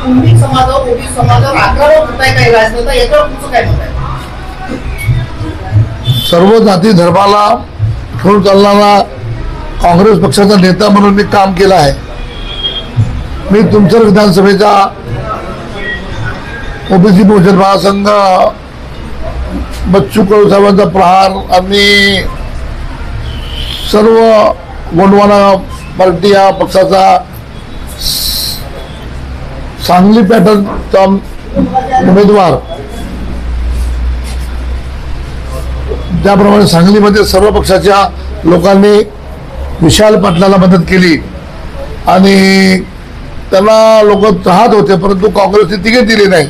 कुणबी समाजावर ओबीसी समाजावर आक्रमक होत आहे काही राजनेता, याच्यावर तुमचं काय मत आहे? सर्व जाती धर्माला घेऊन चालणारा काँग्रेस पक्षाचा नेता म्हणून मी काम केलं आहे. मी तुमसर विधानसभेचा ओबीसी बहुजन महासंघ, बच्चू कडू साहेबांचा प्रहार आणि सर्व गोंडवाना पार्टी या पक्षाचा सांगली पॅटर्नचा उमेदवार, ज्याप्रमाणे सांगलीमध्ये सर्व पक्षाच्या लोकांनी विशाल पाटलाला मदत केली आणि त्यांना लोक चाहत होते, परंतु काँग्रेसने तिकीट दिली नाही,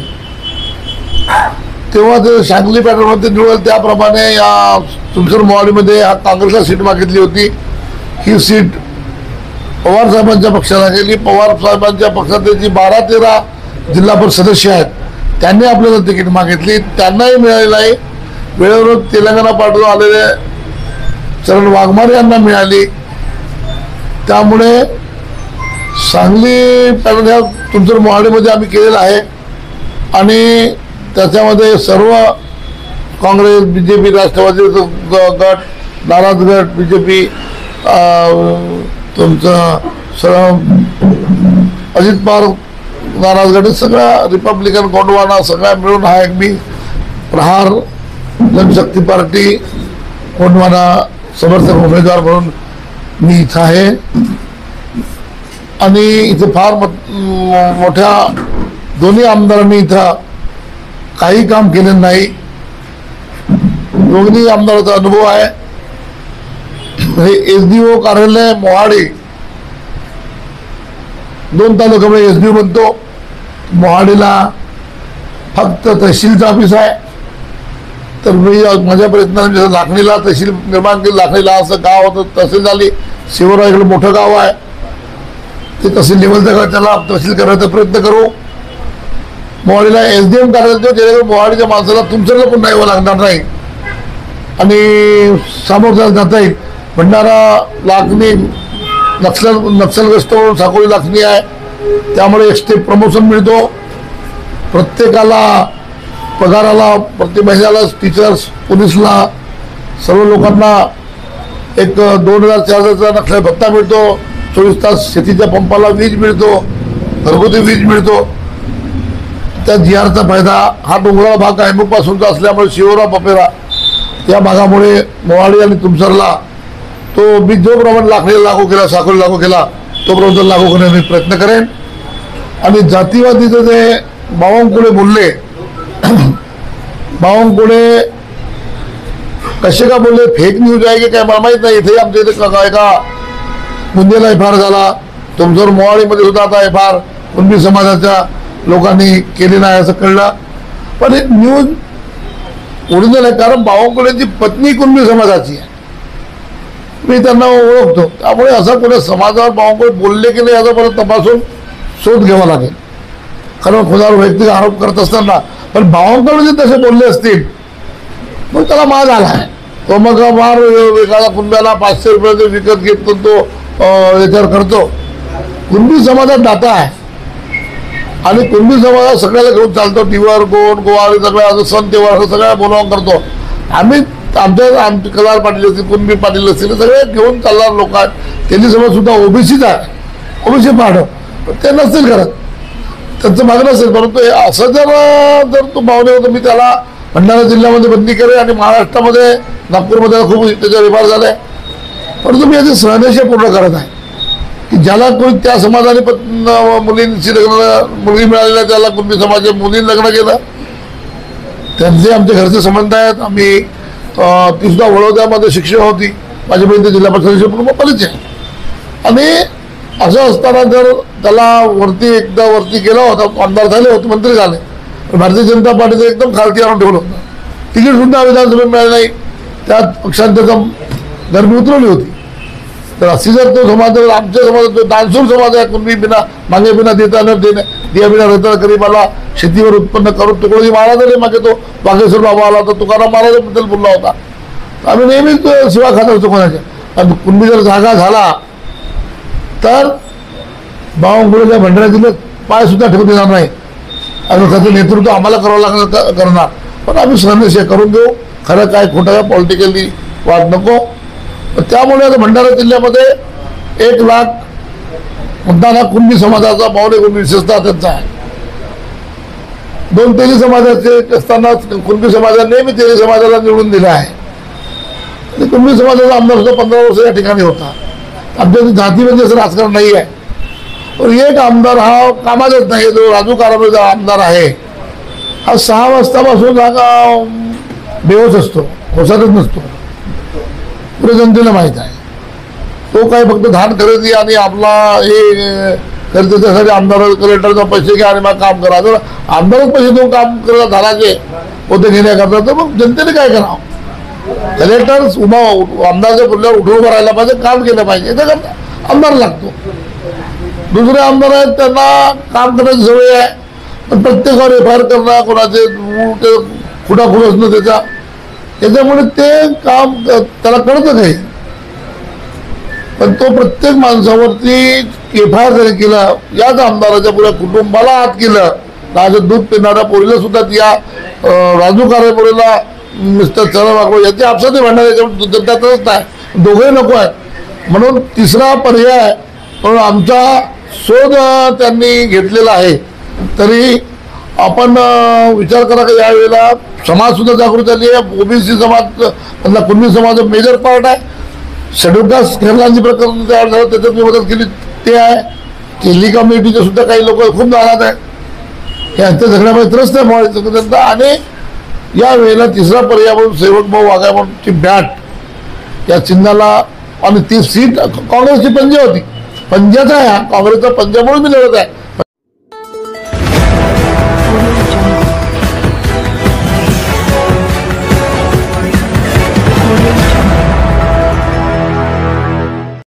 तेव्हा ते सांगली पॅटर्नमध्ये निवडलं. त्याप्रमाणे या तुमसर मोहालीमध्ये काँग्रेसला सीट मागितली होती. ही सीट पवार साहेबांच्या पक्षाला गेली. पवार साहेबांच्या पक्षातले जी 12-13 जिल्हा परिषद सदस्य आहेत त्यांनी आपल्याला तिकीट मागितली, त्यांनाही मिळाली नाही. वेळेवर तेलंगणा पाठवून आलेले चरण वाघमारे यांना मिळाली. त्यामुळे सांगली पॅटर्न ह्या तुमसर मोहालीमध्ये आम्ही केलेला आहे आणि त्याच्यामध्ये सर्व काँग्रेस, बीजेपी, राष्ट्रवादी गट, नाराज गट, बीजेपी, तुमचं सर्व अजित पवार नाराज गट, सगळ्या रिपब्लिकन, गोंडवाना सगळ्या मिळून हा एक मी प्रहार जनशक्ती पार्टी गोंडवाना समर्थक उमेदवार म्हणून मी इथं आहे. आणि इथे फार मोठ्या दोन्ही आमदारांनी इथं काही काम केलेलं नाही. दोन्ही आमदाराचा अनुभव आहे. हे एसडीओ कार्यालय मोहाडी, 2 तालुक्यामध्ये एसडीओ बनतो. मोहाडीला फक्त तहसीलचं ऑफिस आहे. तर मी माझ्या प्रयत्नाने लाखणीला तहसील निर्माण केली. लाखणीला असं गाव होतं, तहसील झाली. शिवरा इकडे मोठं गाव आहे, ते तहसील लेवलचं त्याला तहसील करण्याचा प्रयत्न करू. मोहाडीला SDM कार्यालय जेणेकरून मोहाडीच्या माणसाला तुमच्याकडे पुन्हा यावं लागणार नाही आणि सामोरं जाता येईल. भंडारा लाखणी नक्षलग्रस्त साकोळी लाखणी आहे, त्यामुळे एक स्टेप प्रमोशन मिळतो. प्रत्येकाला पगाराला, प्रत्येक महिन्याला टीचर्स, पोलीसला, सर्व लोकांना एक 2000-4000चा नक्षल भत्ता मिळतो. 24 तास शेतीच्या पंपाला वीज मिळतो, घरगुती वीज मिळतो. त्या GRचा फायदा हा डोंगराळ भाग पासूनचा असल्यामुळे शिवरा पपेरा या भागामुळे मोहाडी आणि तुमसरला तो मी जो प्रमाणे लाखणीला लागू केला, साकोली लागू केला, तो प्रमाणे लागू करण्याचा मी प्रयत्न करेन. आणि जातीवादीचं जे बावनकुळे बोलले, बावनकुळे कसे का बोलले, फेक न्यूज आहे की काय मला माहीत नाही. इथे आमच्या इथे एका मुंदेला FIR झाला. तुमसर मोहाडीमध्ये सुद्धा आता FIR कुणबी समाजाच्या लोकांनी केली नाही असं कळलं. पण हे न्यूज ओरिजिनल आहे, कारण बावनकुळेची पत्नी कुणबी समाजाची आहे, मी त्यांना ओळखतो. त्यामुळे असं कोणी समाजावर बावनकुळे बोलले की नाही याचा परत तपासून शोध घ्यावा लागेल. कारण खुदावर वैयक्तिक आरोप करत असताना पण बावनकुळे जे तसे बोलले असतील मग त्याला माज आला आहे. तो मग मार एखादा कुणब्याला 500 रुपयाचे विकत घेतो, तो याच्यावर करतो. कुणबी समाजात डाटा आहे आणि कुणबी समाजात सगळ्याला घेऊन चालतो. टीव्हीवर गोवारी सगळ्या असं सण तेव्हार सगळ्या बोलावून करतो. आम्ही आमचे कलार पाटील असतील, कुणबी पाटील असतील, सगळे घेऊन चालणार लोक आहेत. त्यांनी समाज सुद्धा ओबीसीच आहे, ओबीसी पाठ ते नसतील करत, त्यांचं मागणं असेल. परंतु असं जर तो भावने होतं, मी त्याला भंडारा जिल्ह्यामध्ये बंदी करेन आणि महाराष्ट्रामध्ये नागपूरमध्ये खूप त्याच्या व्यवहार झाले. परंतु मी याची सहनिशय पूर्ण करत आहे की ज्याला कोणी त्या समाजाने मुलींची मुलगी मिळालेल्या त्याला कुणबी समाजाच्या मुलींनी लग्न केलं, त्यांचे आमच्या घरचे संबंध आहेत. आम्ही ती सुद्धा वडोदऱ्यामध्ये शिक्षक होती, माझी बहीण जिल्हा परिषद पूर्ण परिचय. आणि असं असताना जर त्याला एकदा वरती केला होता, आमदार झाले होते, मंत्री झाले, भारतीय जनता पार्टीचं एकदम खालती आणून ठेवलं होतं. तिकीट सुद्धा विधानसभेत मिळालं नाही. त्यात पक्षांच्या गरमी उतरवली होती. तर अशी जर तो समाज, आमच्या समाजात जो दानशूर समाज आहे, कुणबी बिना मागे बिना देता न देणे, दिया बिना रहता गरीबाला शेतीवर उत्पन्न करून तुकडोजी महाराजांनी मागे तो वाघेश्वर बाबा आला होता, तुकाराम महाराजांबद्दल बोलला होता. आम्ही नेहमीच शिवा खात असतो कोणाच्या. आणि कुणबी जर जागा झाला तर बावनकुळेच्या भंडारा जिल्ह्यात पाय सुद्धा ठेवू देणार नाही आणि त्याचं नेतृत्व आम्हाला करावं लागणार करणार. पण आम्ही सहनिशय करून देऊ. खरं काय खोटं काय पॉलिटिकली वाद नको. त्यामुळे आता भंडारा जिल्ह्यामध्ये 1 लाख मतदान हा कुणबी समाजाचा, पावणे कुणबी विशेषतः त्यांचा आहे. 2 तेली समाजाचे असताना कुणबी समाजाने नेहमी तेली समाजाला निवडून दिला आहे. कुणबी समाजाचा आमदार सुद्धा 15 वर्ष या ठिकाणी होता. आमच्या जातीमध्ये असं राजकारण नाही आहे. पण एक आमदार हा कामाचाच नाही, जो राजू कारभारीचा आमदार आहे हा 6 वाजतापासून हा बेहोश असतो, होशातच नसतो. पुढे जनतेला माहीत आहे. तो काय फक्त धान खरेदी आणि आपला हे करते, त्यासाठी आमदार कलेक्टरचा पैसे घ्या आणि मग काम करा. जर आमदारच पैसे देऊन काम करत धानाचे होते घेण्याकरता तर मग जनतेने काय करावं. कलेक्टर आमदारच्या पुढल्यावर उठून राहायला पाहिजे, काम केलं पाहिजे. त्याच्याकरता आमदार लागतो. दुसरे आमदार आहेत त्यांना काम करण्याची सवय आहे, पण प्रत्येकावर FIR करणं, कोणाचे खुटाखुट असणं त्याच्यामुळे ते काम त्याला कळतं काही. पण तो प्रत्येक माणसावरती FIR जरी केलं, याच आमदाराच्या पुऱ्या कुटुंबाला हात केलं. माझं दूध पिणाऱ्या पोरीला सुद्धा या राजू कारभारीला मिस्टर चरण वाघोळे याची आपसात भांडणार, याच्यामुळे त्यातच नाही, दोघंही नको आहेत. म्हणून तिसरा पर्याय म्हणून आमचा शोध त्यांनी घेतलेला आहे. तरी आपण विचार करा की यावेळेला समाज सुद्धा जागृत झाली आहे. OBC समाज त्यांना कुणबी समाज मेजर पार्ट आहे. शेड्यूल कास्ट खेरलांची प्रकरण तयार झालं, त्याच्यात मी मदत केली ते आहे. केली कम्युनिटीचे सुद्धा काही लोक खूप नाराज आहेत. यांच्या झगड्यामध्ये त्रस्त आहे मोहाळीचं जनता. आणि या वेळेला तिसरा पर्याय म्हणून सेवक भाऊ वाघाची बॅट या चिन्हाला, आणि ती सीट काँग्रेसची पंजा होती, पंजाचा आहे हा, काँग्रेसचा पंजा म्हणून मी लढत आहे.